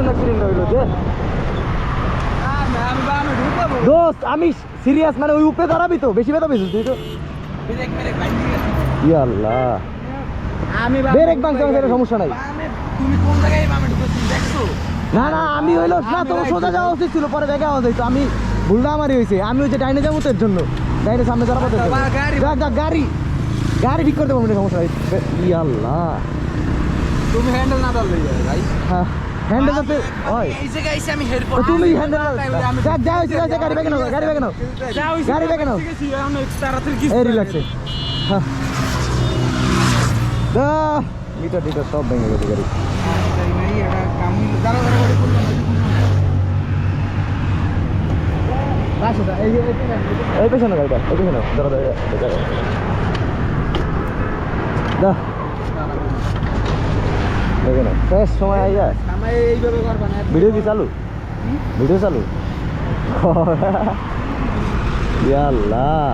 জন্য অ্যাক্সিডেন্ট হইলো যে দোস্ত আমি সিরিয়াস মানে ওই উপরে দাঁড়াবি তো বেশি ব্যথা পেয়েছিস তুই তো আল্লাহ আমি ব্রেক ভাঙছে আমার সমস্যা নাই তুমি কোন জায়গায় বামে ঢুকেছিস দেখছো? না না আমি হইলো না তোমার সোজা যাওয়া উচিত ছিল পরে দেখে আওয়াজ হইতো আমি ভুলটা আমারই হয়েছে আমি ওই যে ডাইনে যাবো তোর জন্য ডাইনে সামনে যাবো তোর জন্য গাড়ি গাড়ি ঠিক করতে পারবো না সমস্যা আল্লাহ তুমি হ্যান্ডেল না ধরলে ভাই হ্যাঁ হ্যান্ডেল করতে ওই এই জায়গায় এসে আমি হেল্প করব তুমি হ্যান্ডেল যা যা গাড়ি ব্যাগে নাও গাড়ি ব্যাগে নাও গাড়ি ব্যাগে নাও এই রিল্যাক্সে হ্যাঁ দা মিটার টিটার সব ভেঙে গেছে গাড়ি এই পেছনে গাড়িটা এই পেছনে দা দেখে না শেষ সময় আই যায় ভিডিও কি চালু ভিডিও চালু আল্লাহ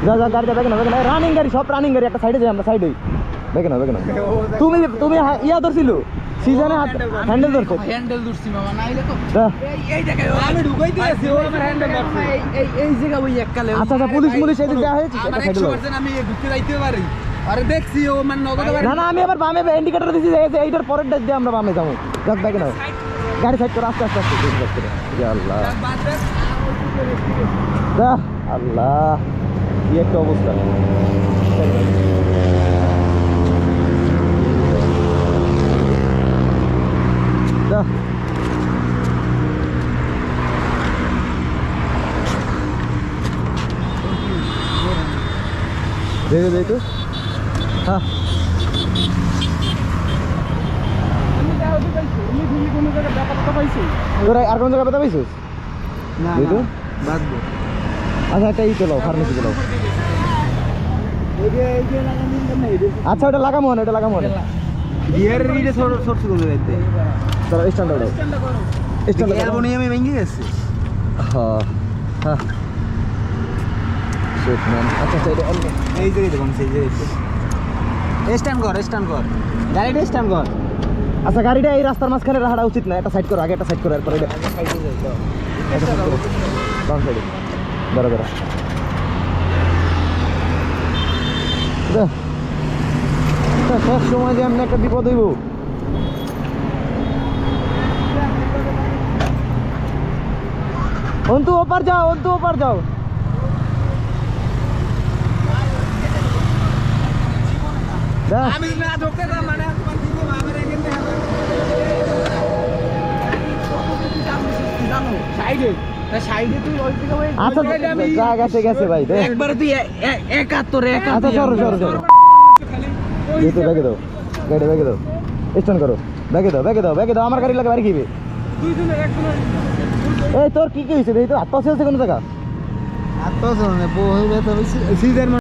যা যা গাড়িটা দেখে না দেখে না রানিং গাড়ি সব রানিং গাড়ি একটা সাইডে যাই আমরা সাইডে দেখে না তুমি তুমি ইয়া ধরছিল সিজনে হ্যান্ডেল ধরছে হ্যান্ডেল ধরছি মামা নাইলে তো দা এই জায়গায় আমি ঢুকাইতে আছি ও আমার হ্যান্ডেল ধরছে এই জায়গা ওই এককালে আচ্ছা আচ্ছা পুলিশ এদিক দেওয়া হয়েছে আমার 100% আমি ঢুকতে যাইতে পারি আরে দেখছি ও মানে নগদ না না আমি আবার বামে ইন্ডিকেটর দিছি এইটার পরের ডাক দিয়ে আমরা বামে যাবো যাক দেখে নাও গাড়ি সাইড করে আস্তে আস্তে আল্লাহ দা আল্লাহ কি একটা অবস্থা দা দেখো হ্যাঁ তোরা আর কোন জায়গায় ব্যথা পাইছিস না বাদবো আচ্ছা একটা ই চলো ফার্মেসি চলো আচ্ছা ওটা লাগামো না এটা লাগামো না গিয়ার রিডে শর্ট করে দিতে তোরা স্ট্যান্ডার্ড স্ট্যান্ডার্ড অ্যালুমিনিয়ামে ভেঙে গেছে হ্যাঁ হ্যাঁ শিট ম্যান আচ্ছা এটা এই জায়গায় দেখুন সেই জায়গায় স্ট্যান্ড কর গাড়িটা স্ট্যান্ড কর আচ্ছা গাড়িটা এই রাস্তার মাঝখানে রাখাটা উচিত না একটা সাইড করো আগে একটা সাইড করো এরপরে বাম সাইডে দাঁড়া সব সময় যে আমি একটা বিপদ হইব অন্তু ওপার যাও আমি না ঢোকে না মানে তোমার দিকে আমার এখানে জানো সাইডে তুই ওই দিকে ওই আচ্ছা গেছে ভাই একবার তুই 71 আচ্ছা সরো ব্যাগে দাও গাড়ি ব্যাগে দাও স্ট্যান্ড করো ব্যাগে দাও আমার গাড়ি লাগে বাড়ি কিবে এই তোর কি হয়েছে এই তো হাত পা চলছে কোনো জায়গা হাত পা চলে না বউ হয়ে ব্যথা হইছে সিজার